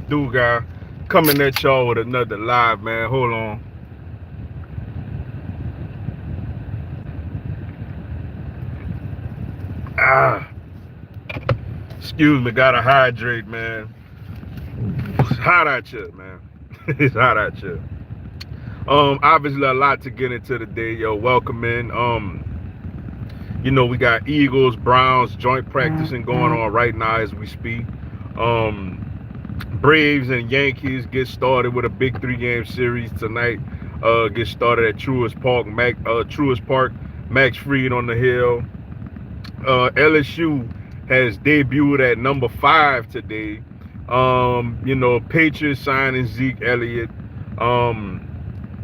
do, guy? Coming at y'all with another live, man. Hold on. Ah, excuse me. Gotta hydrate, man. It's hot out here, man. It's hot out here. Obviously a lot to get into today, yo. Welcome in. We got Eagles, Browns joint practicing going on right now as we speak. Um, Braves and Yankees get started with a big 3-game series tonight. Get started at Truist Park. Max Fried on the hill. LSU has debuted at number 5 today. Patriots signing Zeke Elliott.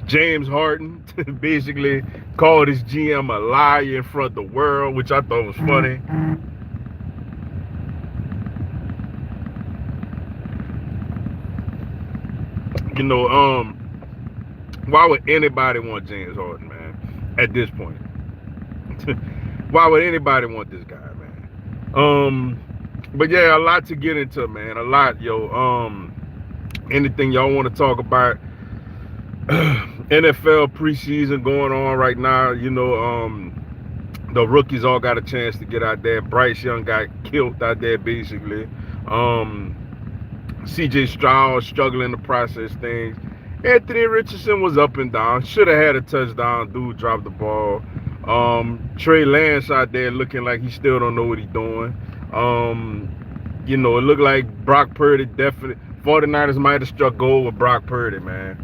James Harden basically called his GM a liar in front of the world, which I thought was funny. You know, why would anybody want James Harden, man? At this point, why would anybody want this guy, man? But yeah, a lot to get into, man. A lot, yo. Anything y'all want to talk about? NFL preseason going on right now. The rookies all got a chance to get out there. Bryce Young got killed out there, basically. CJ Stroud struggling to process things. Anthony Richardson was up and down. Should have had a touchdown. Dude dropped the ball. Trey Lance out there looking like he still don't know what he's doing. It looked like Brock Purdy definitely. 49ers might have struck gold with Brock Purdy, man.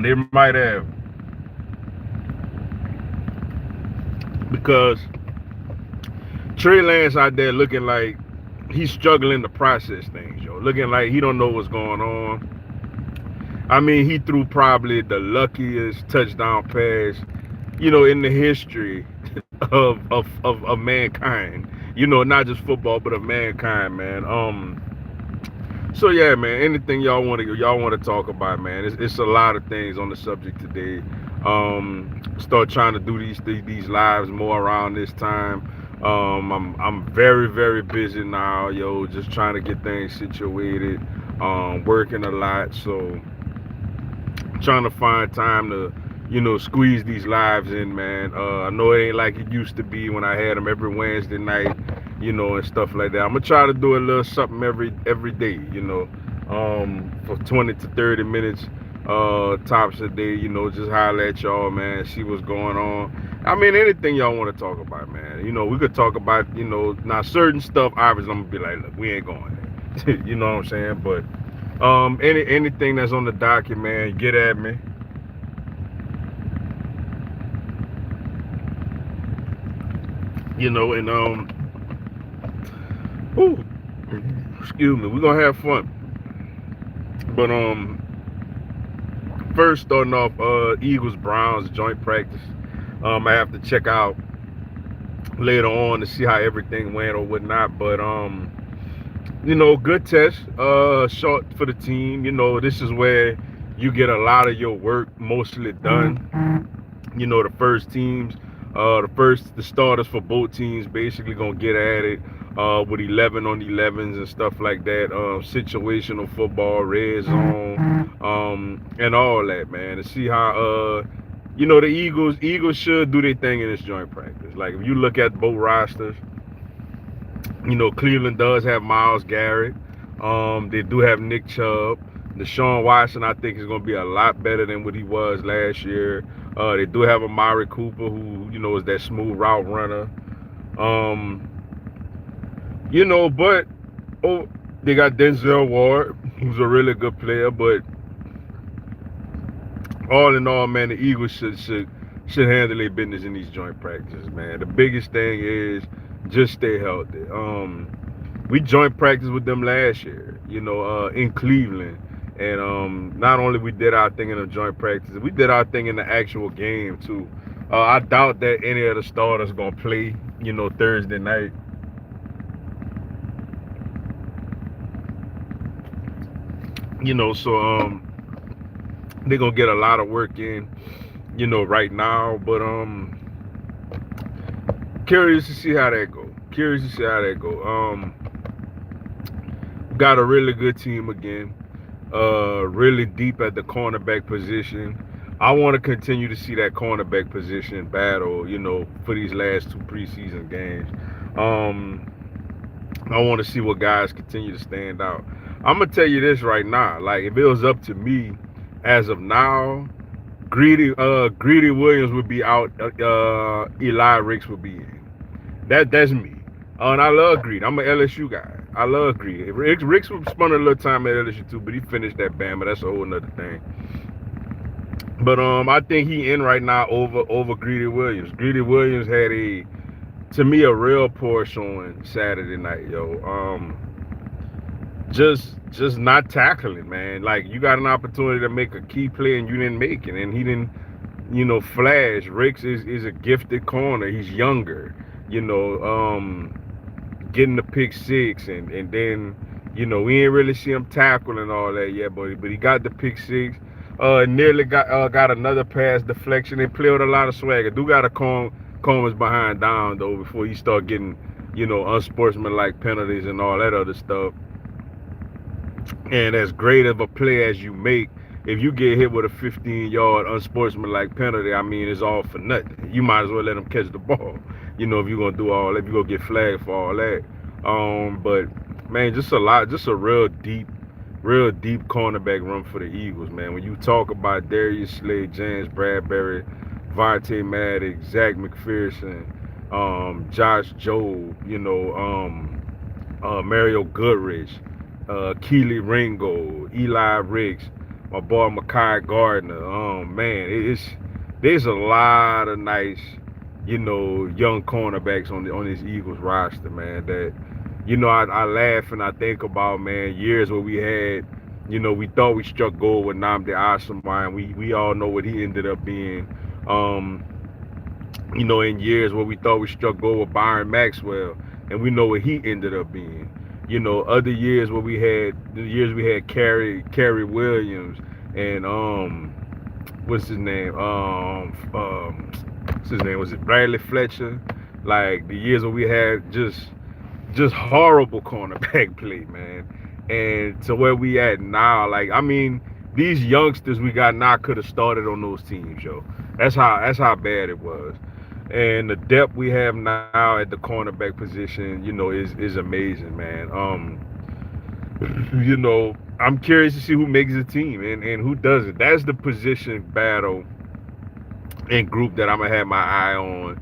They might have. Because Trey Lance out there looking like he's struggling to process things, yo. Looking like he don't know what's going on. I mean, he threw probably the luckiest touchdown pass, in the history of mankind. Not just football, but of mankind, man. So yeah, man. Anything y'all want to talk about, man? It's a lot of things on the subject today. Start trying to do these lives more around this time. I'm very, very busy now, yo. Just trying to get things situated. Working a lot, so trying to find time to squeeze these lives in, man. I know it ain't like it used to be when I had them every Wednesday night, and stuff like that. I'm gonna try to do a little something every day, for 20 to 30 minutes tops a day, just holler at y'all, man, see what's going on. I mean, anything y'all want to talk about, man. We could talk about, now certain stuff, obviously I'm gonna be like, look, we ain't going there. You know what I'm saying? But anything that's on the docket, man, get at me. Ooh, excuse me, we're gonna have fun. But first starting off, Eagles Browns joint practice. I have to check out later on to see how everything went or whatnot. But good test. Short for the team. This is where you get a lot of your work mostly done. The first teams, the starters for both teams basically gonna get at it with 11 on 11s and stuff like that. Situational football, red zone, and all that, man. To see how the Eagles should do their thing in this joint practice. Like if you look at both rosters, Cleveland does have Myles Garrett. They do have Nick Chubb. Deshaun Watson, I think, is going to be a lot better than what he was last year. They do have Amari Cooper, who, is that smooth route runner. But they got Denzel Ward, who's a really good player. But all in all, man, the Eagles should handle their business in these joint practices, man. The biggest thing is just stay healthy. We joint practice with them last year, in Cleveland. And not only we did our thing in the joint practice, we did our thing in the actual game too. I doubt that any of the starters gonna play, Thursday night. So they're gonna get a lot of work in, right now. But curious to see how that go. Got a really good team again. really deep at the cornerback position. I want to continue to see that cornerback position battle, for these last two preseason games. Um, I want to see what guys continue to stand out. I'm gonna tell you this right now. Like, if it was up to me, as of now, Greedy Williams would be out. Eli Ricks would be in. That's me. And I love Greedy. I'm an LSU guy. I love Greedy. Ricks spent a little time at LSU too, but he finished that band. But that's a whole nother thing. But I think he in right now over Greedy Williams. Greedy Williams had to me, a real poor showing Saturday night, yo. Just not tackling, man. Like, you got an opportunity to make a key play and you didn't make it, and he didn't, flash. Ricks is a gifted corner. He's younger, getting the pick six, and then, we ain't really see him tackle and all that yet, but he got the pick six. Nearly got another pass deflection. They play with a lot of swagger. Do got to calm his behind down though before he start getting, unsportsmanlike penalties and all that other stuff. And as great of a play as you make, if you get hit with a 15-yard unsportsmanlike penalty, I mean, it's all for nothing. You might as well let him catch the ball. If you're gonna do all that, if you're gonna get flagged for all that. But man, just a real deep cornerback run for the Eagles, man. When you talk about Darius Slade, James Bradbury, Vontae Maddox, Zach McPherson, Josh Jobe, Mario Goodrich, Keely Ringo, Eli Ricks, my boy Mekhi Gardner. Man, there's a lot of nice, young cornerbacks on this Eagles roster, man. That, I laugh and I think about, man, years where we had, we thought we struck gold with Nnamdi Asomugha, and we all know what he ended up being. In years where we thought we struck gold with Byron Maxwell, and we know what he ended up being. Other years where we had Kerry Williams and what's his name? Was it Bradley Fletcher? Like, the years where we had just horrible cornerback play, man. And to where we at now, like, I mean, these youngsters we got now could have started on those teams, yo. That's how bad it was. And the depth we have now at the cornerback position, is amazing, man. I'm curious to see who makes the team and who doesn't. That's the position battle and group that I'm gonna have my eye on,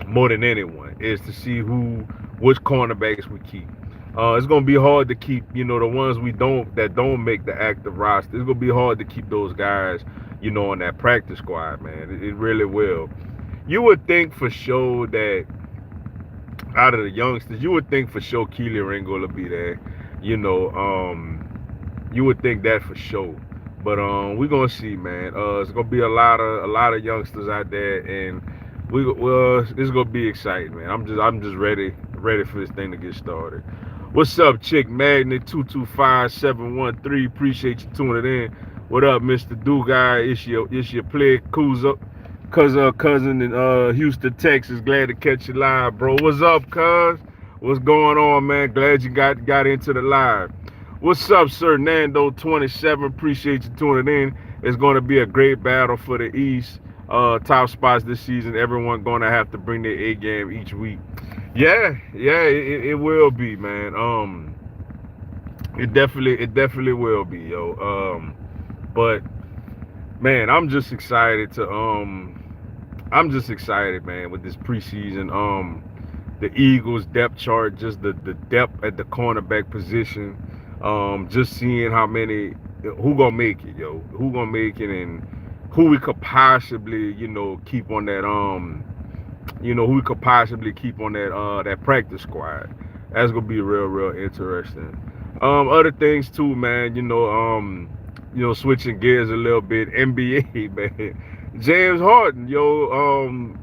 more than anyone, is to see which cornerbacks we keep. It's gonna be hard to keep, the ones that don't make the active roster. It's gonna be hard to keep those guys, on that practice squad, man. It really will. You would think for sure that out of the youngsters, you would think for sure Keely Ringo will be there. You would think that for sure. But we're gonna see, man. It's gonna be a lot of youngsters out there, and it's gonna be exciting, man. I'm just ready for this thing to get started. What's up, Chick Magnet 225713? Appreciate you tuning in. What up, Mr. Do Guy? It's your play cousin in Houston, Texas. Glad to catch you live, bro. What's up, cuz? What's going on, man? Glad you got into the live. What's up, Sir Nando 27? Appreciate you tuning in. It's going to be a great battle for the East. Top spots this season. Everyone going to have to bring their A game each week. Yeah, it will be, man. It definitely will be, yo. But man, I'm just excited, man, with this preseason. The Eagles depth chart, just the depth at the cornerback position. Just seeing who gonna make it, yo. Who gonna make it, and who we could possibly, keep on that, who we could possibly keep on that practice squad. That's gonna be real interesting. Other things too, man. Switching gears a little bit. NBA, man. James Harden,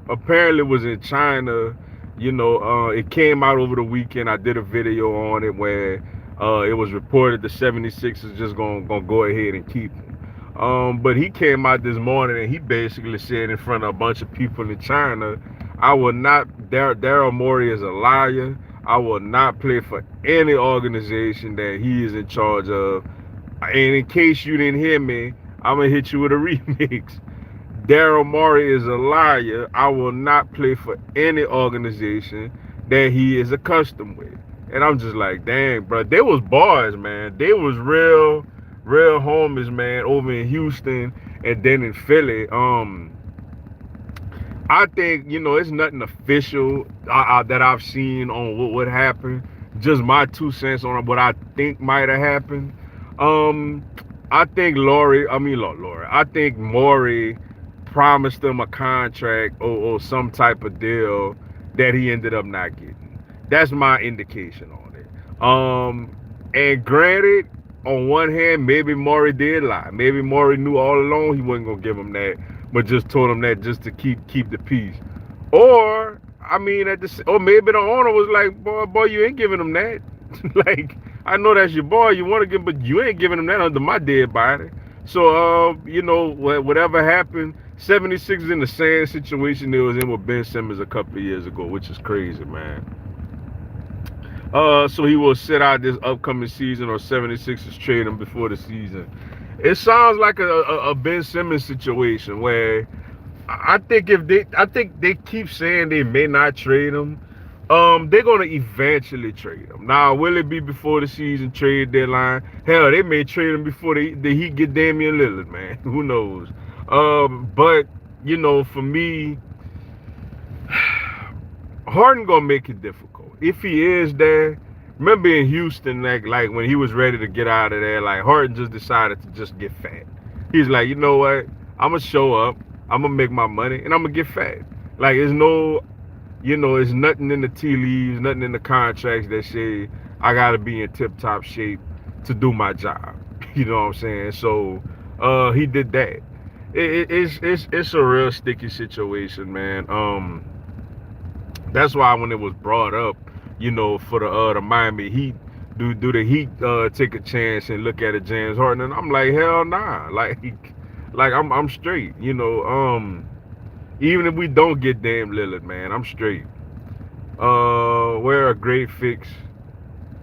apparently was in China. It came out over the weekend. I did a video on it where it was reported the 76ers just gonna go ahead and keep him. But he came out this morning and he basically said in front of a bunch of people in China, I will not, Daryl Morey is a liar. I will not play for any organization that he is in charge of. And in case you didn't hear me, I'm gonna hit you with a remix. Daryl Morey is a liar. I will not play for any organization that he is accustomed with. And I'm just like, dang, bro. They was boys, man. They was real homies, man, over in Houston and then in Philly. I think, it's nothing official that I've seen on what happened. Just my 2 cents on what I think might have happened. Um, I think Lori. I think Maury promised him a contract or some type of deal that he ended up not getting. That's my indication on it. And granted, on one hand, maybe Maury did lie. Maybe Maury knew all along he wasn't gonna give him that, but just told him that just to keep the peace. Or I mean, or maybe the owner was like, boy, you ain't giving him that. Like, I know that's your boy, you want to give, but you ain't giving him that under my dead body. So, whatever happened, 76 is in the same situation they was in with Ben Simmons a couple of years ago, which is crazy, man. So he will sit out this upcoming season, or 76ers trade him before the season. It sounds like a Ben Simmons situation where I think they keep saying they may not trade him. They're gonna eventually trade him. Now, will it be before the season trade deadline? Hell, they may trade him before the Heat get Damian Lillard, man. Who knows? But for me, Harden gonna make it difficult. If he is there, remember in Houston, like when he was ready to get out of there, like Harden just decided to just get fat. He's like, you know what? I'm gonna show up. I'm gonna make my money, and I'm gonna get fat. Like, it's nothing in the tea leaves, nothing in the contracts that say I gotta be in tip top shape to do my job. You know what I'm saying? So, he did that. It's a real sticky situation, man. That's why when it was brought up, for the Miami Heat, do the Heat take a chance and look at it, James Harden? And I'm like, hell nah. Like I'm straight. Even if we don't get Dame Lillard, man, I'm straight. We're a great fix.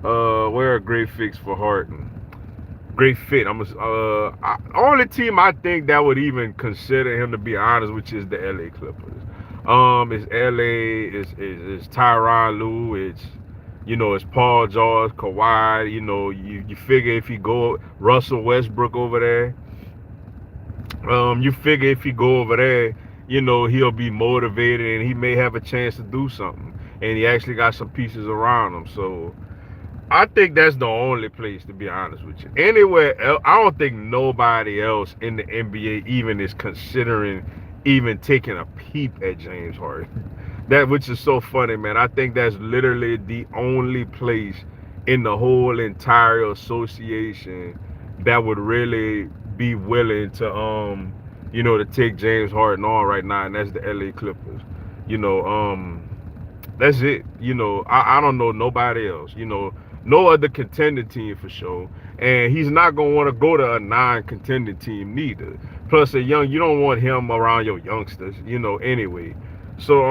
We're a great fix for Harden. Great fit. Only team I think that would even consider him, to be honest, which is the LA Clippers. It's LA, it's Tyronn Lue, it's Paul George, Kawhi. You figure if he go Russell Westbrook over there, you figure if he go over there, he'll be motivated and he may have a chance to do something. And he actually got some pieces around him. So I think that's the only place, to be honest with you. Anywhere else, I don't think nobody else in the NBA even is considering even taking a peep at James Harden. That, which is so funny, man. I think that's literally the only place in the whole entire association that would really be willing to take James Harden on right now, and that's the LA Clippers. That's it. I don't know nobody else. No other contending team for sure. And he's not gonna want to go to a non-contending team neither. Plus, you don't want him around your youngsters, anyway. So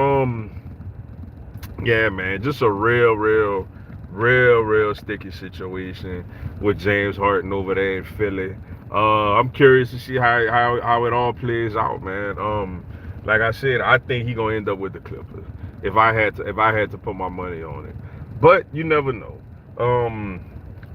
yeah, man, just a real sticky situation with James Harden over there in Philly. I'm curious to see how it all plays out, man. Like I said, I think he gonna end up with the Clippers if I had to put my money on it. But you never know.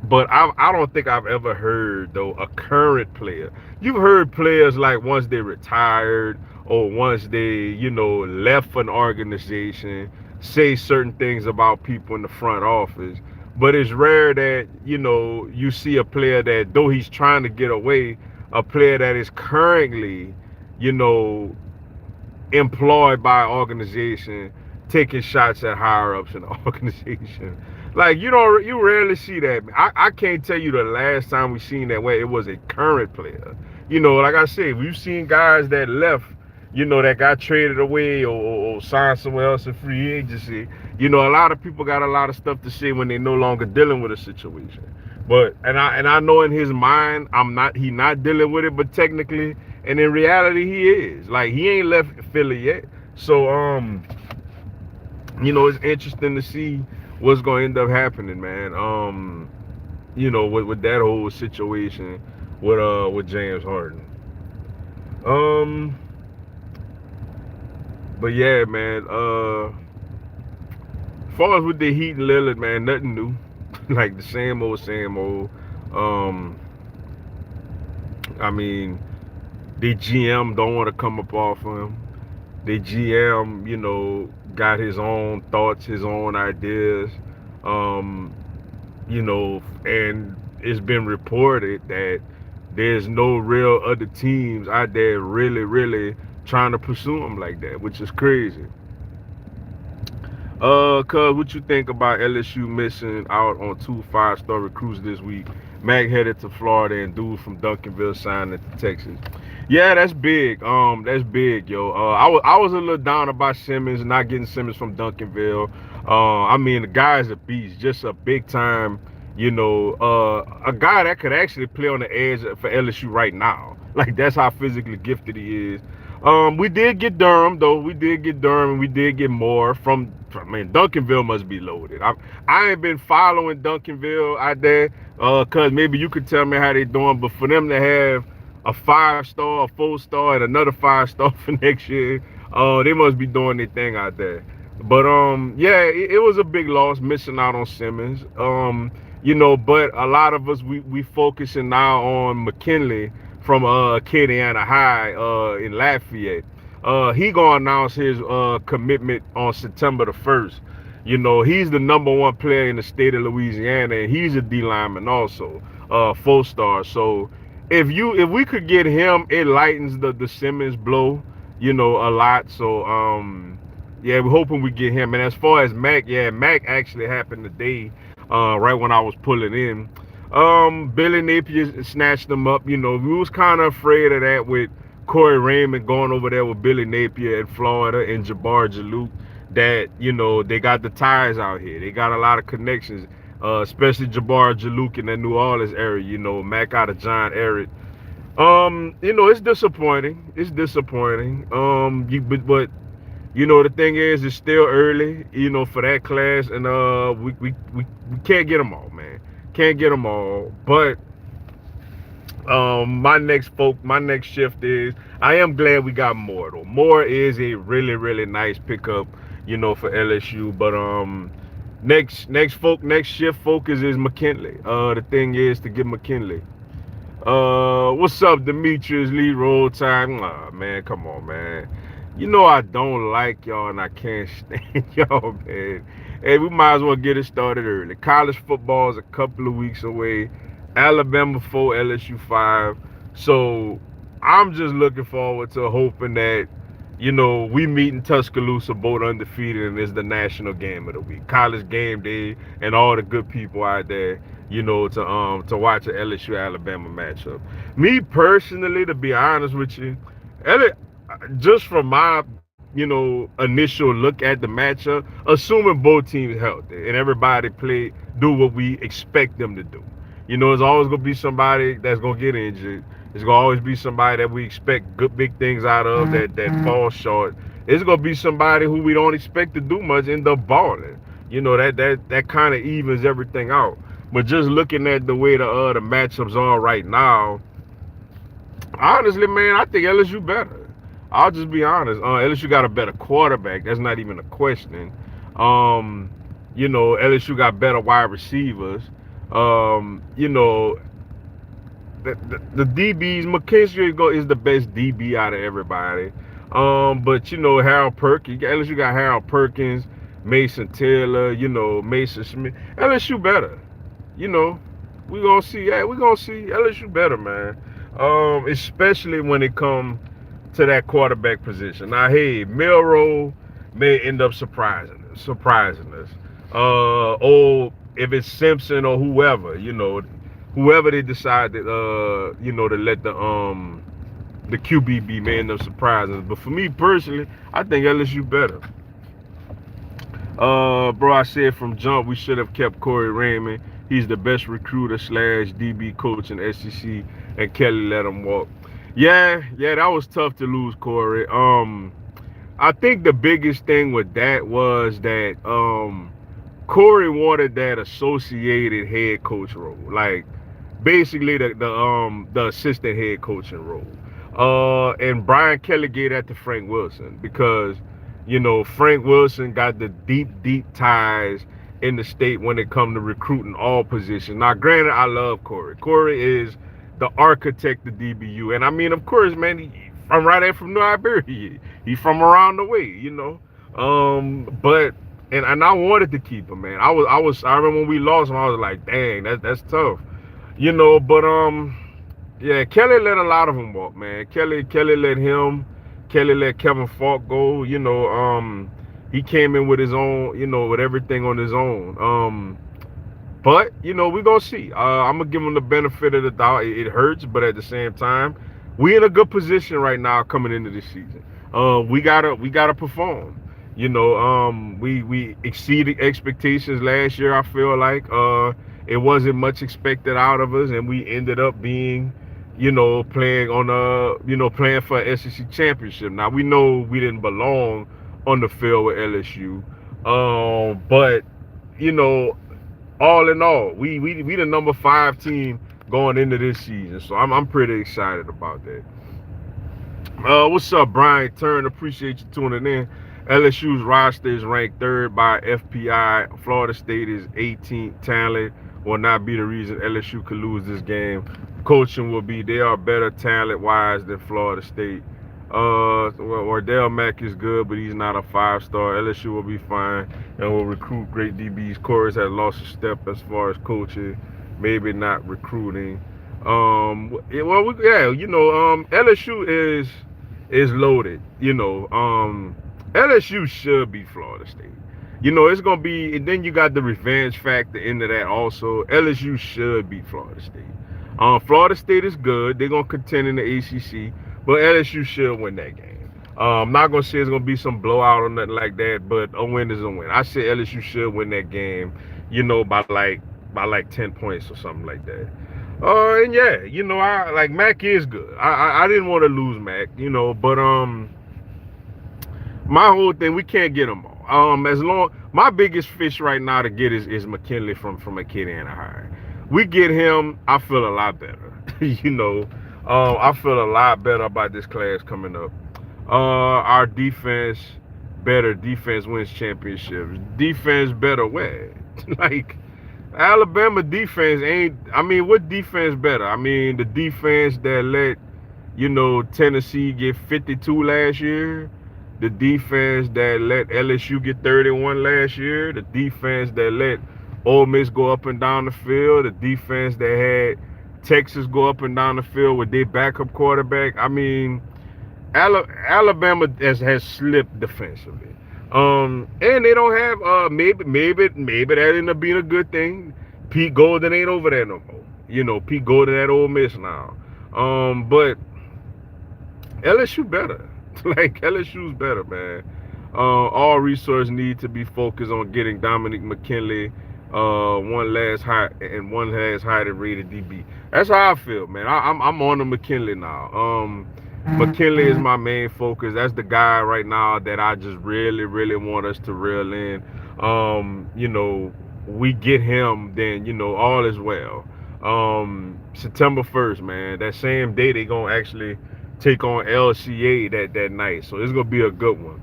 But I don't think I've ever heard, though, a current player. You've heard players like once they retired or once they, left an organization, say certain things about people in the front office. But it's rare that, you see a player that, though he's trying to get away, a player that is currently, employed by an organization taking shots at higher ups in the organization. Like, you rarely see that. I can't tell you the last time we seen that where it was a current player. Like I said, we've seen guys that left, that got traded away or signed somewhere else in free agency. A lot of people got a lot of stuff to say when they're no longer dealing with a situation. But and I know in his mind he not dealing with it, but technically and in reality he is. Like, he ain't left Philly yet. So it's interesting to see what's gonna end up happening, man. with that whole situation with James Harden. Um, but yeah, man. As far as with the Heat and Lillard, man, nothing new. Like the same old, same old. Um, I mean, the GM don't want to come up off of him. The GM, got his own thoughts, his own ideas. Um, and it's been reported that there's no real other teams out there really, really trying to pursue him like that, which is crazy. Cuz, what you think about LSU missing out on two five-star recruits this week? Mac headed to Florida and dude from Duncanville signed to Texas. Yeah, that's big. That's big, yo. I was a little down about Simmons not getting Simmons from Duncanville. I mean the guy's a beast, just a big time, a guy that could actually play on the edge for LSU right now. Like that's how physically gifted he is. We did get Durham though. We did get Durham, and we did get more I mean, Duncanville must be loaded. I ain't been following Duncanville out there, cause maybe you could tell me how they doing. But for them to have a 5-star, a 4-star, and another 5-star for next year, they must be doing their thing out there. But yeah, it was a big loss missing out on Simmons. But a lot of us we focusing now on McKinley from Acadiana High in Lafayette. He gonna announce his commitment on September the 1st. He's the number one player in the state of Louisiana, and he's a D lineman also, 4-star. So if we could get him, it lightens the Simmons blow, a lot. So yeah, we're hoping we get him. And as far as Mac, yeah, Mac actually happened today, right when I was pulling in. Billy Napier snatched him up. We was kind of afraid of that with Corey Raymond going over there with Billy Napier in Florida and Jabbar Jalouk. That they got the ties out here. They got a lot of connections, especially Jabbar Jalouk in the New Orleans area. Mac out of John Eric. It's disappointing. It's disappointing. But the thing is, it's still early, for that class, and we can't get them all, man. Can't get them all. But my next shift is I am glad we got Moore though. Moore is a really, really nice pickup, for LSU. But next shift focus is McKinley. The thing is to get McKinley. What's up, Demetrius Lee Roll Time? Man, come on, man. I don't like y'all and I can't stand y'all, man. Hey, we might as well get it started early. College football is a couple of weeks away. Alabama 4, LSU 5. So I'm just looking forward to hoping that, we meet in Tuscaloosa both undefeated and it's the national game of the week. College game day and all the good people out there, to watch an LSU Alabama matchup. Me personally, to be honest with you, just from my initial look at the matchup, assuming both teams healthy and everybody do what we expect them to do. It's always gonna be somebody that's gonna get injured. It's gonna always be somebody that we expect good big things out of that falls short. It's gonna be somebody who we don't expect to do much end up balling. That kind of evens everything out. But just looking at the way the matchups are right now, honestly, man, I think LSU better. I'll just be honest. LSU got a better quarterback. That's not even a question. LSU got better wide receivers. The DBs, McKinstry is the best DB out of everybody. But Harold Perkins, LSU got Harold Perkins, Mason Taylor, Mason Smith. LSU better. We gonna see. Yeah, we gonna see LSU better, man. Especially when it comes to that quarterback position. Now, hey, Milroe may end up surprising us. Or if it's Simpson or whoever, whoever they decide that to let the QB may end up surprising us. But for me personally, I think LSU better. Bro, I said from jump we should have kept Corey Raymond. He's the best recruiter / DB coach in SEC, and Kelly let him walk. Yeah, that was tough to lose Corey. I think the biggest thing with that was that Corey wanted that associated head coach role, like basically the assistant head coaching role. And Brian Kelly gave that to Frank Wilson because Frank Wilson got the deep ties in the state when it comes to recruiting all positions. Now, granted, I love Corey. Corey is the architect of DBU, and I mean, of course, man, he from right there from New Iberia. He from around the way. But and I wanted to keep him, man. I remember when we lost him, I was like, dang, that's tough. But yeah, Kelly let a lot of them walk, man. Kelly let him, Kelly let Kevin Falk go. He came in with his own, with everything on his own. But we're gonna see. I'm gonna give him the benefit of the doubt. It hurts, but at the same time, we in a good position right now coming into this season. We gotta perform. We exceeded expectations last year. I feel like it wasn't much expected out of us, and we ended up being, playing on playing for an SEC championship. Now we know we didn't belong on the field with LSU, but you know all in all, we the number 5 team going into this season, so I'm pretty excited about that. What's up, Brian Turn? Appreciate you tuning in. LSU's roster is ranked 3rd by FPI. Florida State is 18th. Talent will not be the reason LSU could lose this game. Coaching will be. They are better talent-wise than Florida State. Wardell Mack is good, but he's not a 5-star. LSU will be fine and will recruit great DBs. Corey has lost a step as far as coaching, maybe not recruiting. LSU is loaded. LSU should beat Florida State. It's gonna be, and then you got the revenge factor into that also. LSU should beat Florida State. Florida State is good. They're gonna contend in the ACC, but LSU should win that game. I'm not gonna say it's gonna be some blowout or nothing like that, but a win is a win. I say LSU should win that game, by like 10 points or something like that. And yeah, I like Mac is good. I didn't want to lose Mac, but my whole thing, we can't get them all. As long my biggest fish right now to get is McKinley from McKinney and Anaheim. We get him, I feel a lot better. I feel a lot better about this class coming up. Our defense better. Defense wins championships. Defense better where? Like Alabama defense ain't. I mean, what defense better? I mean, the defense that let Tennessee get 52 last year. The defense that let LSU get 31 last year. The defense that let Ole Miss go up and down the field. The defense that had Texas go up and down the field with their backup quarterback. I mean, Alabama has slipped defensively. And they don't have maybe that ended up being a good thing. Pete Golden ain't over there no more. Pete Golden at Ole Miss now. But LSU better. Like LSU's better, man. All resources need to be focused on getting Dominic McKinley one last highly rated DB. That's how I feel, man. I'm on the McKinley now. McKinley is my main focus. That's the guy right now that I just really want us to reel in. We get him, then all is well. September 1st, man. That same day they gonna actually take on LCA that night, so it's gonna be a good one.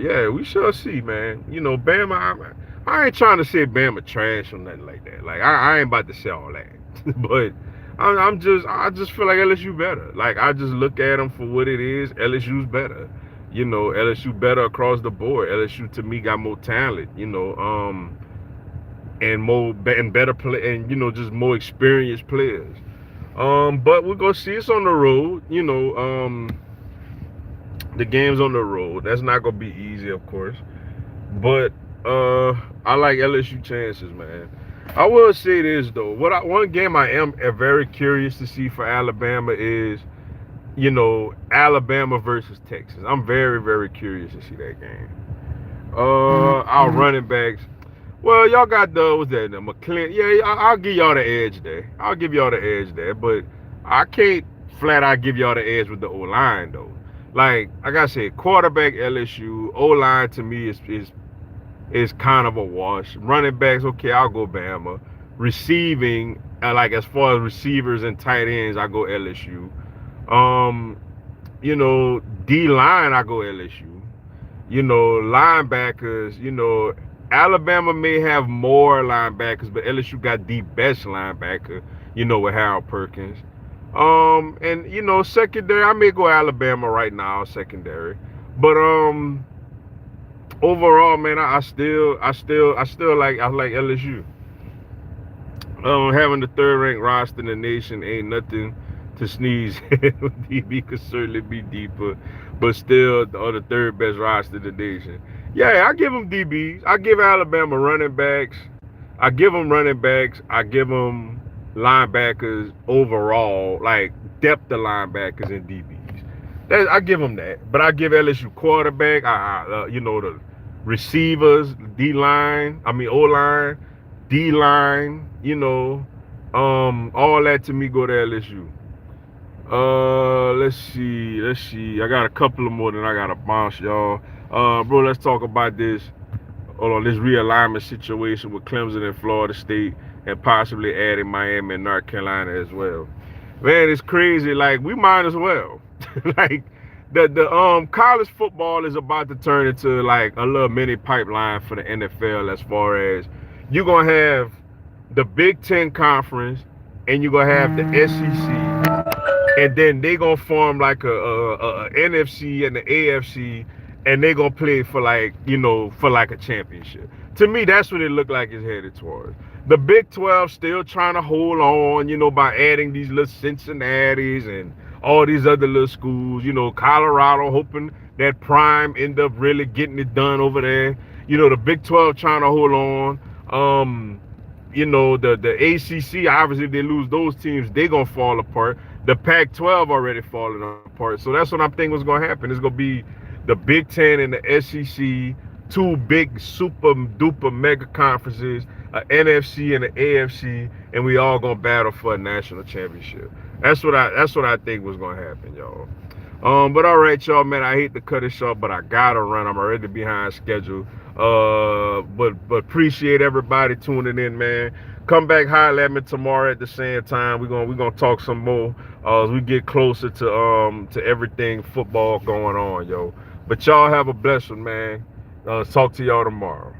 Yeah, we shall see, man. Bama. I ain't trying to say Bama trash or nothing like that. Like I ain't about to say all that, but I just feel like LSU better. Like I just look at them for what it is. LSU's better. LSU better across the board. LSU to me got more talent. And better play, and just more experienced players. But we're gonna see. It's on the road. The game's on the road. That's not gonna be easy, of course. But I like LSU chances, man. I will say this though. One game I am very curious to see for Alabama is, Alabama versus Texas. I'm very curious to see that game. Our running backs. Well, y'all got what's that? McClellan. Yeah, I'll give y'all the edge there. But I can't flat out give y'all the edge with the O-line though. like I said, quarterback LSU, O line to me is kind of a wash. Running backs, okay, I'll go Bama. Receiving, like as far as receivers and tight ends, I go LSU. Um, D line, I go LSU. Linebackers, Alabama may have more linebackers, but LSU got the best linebacker, with Harold Perkins. And secondary, I may go Alabama right now, secondary. But overall, man, I still like LSU. Having the third ranked roster in the nation ain't nothing to sneeze at. DB could certainly be deeper, but still the third best roster in the nation. Yeah, I give them DBs. I give Alabama running backs. I give them running backs. I give them linebackers overall, like depth of linebackers and DBs. I give them that, but I give LSU quarterback. The receivers, D line. I mean O line, D line. All that to me go to LSU. Let's see. I got a couple of more than I got to bounce, y'all. Bro, let's talk about this. Hold on, this realignment situation with Clemson and Florida State, and possibly adding Miami and North Carolina as well. Man, it's crazy. Like we might as well. Like the college football is about to turn into like a little mini pipeline for the NFL as far as you're gonna have the Big Ten conference and you're gonna have the SEC, and then they gonna form like a NFC and the AFC, and they gonna play for like a championship. To me, that's what it looked like it's headed towards. The Big 12 still trying to hold on, by adding these little Cincinnati's and all these other little schools. Colorado hoping that Prime end up really getting it done over there. The Big 12 trying to hold on. The ACC, obviously if they lose those teams, they gonna fall apart. The Pac-12 already falling apart. So that's what I'm thinking was gonna happen. It's gonna be the Big Ten and the SEC, two big super duper mega conferences, a NFC and an AFC, and we all gonna battle for a national championship. That's what I think was gonna happen, y'all. But all right, y'all, man. I hate to cut it short, but I gotta run. I'm already behind schedule. But appreciate everybody tuning in, man. Come back, holler at me tomorrow at the same time. We're gonna talk some more as we get closer to everything football going on, yo. But y'all have a blessed one, man. Talk to y'all tomorrow.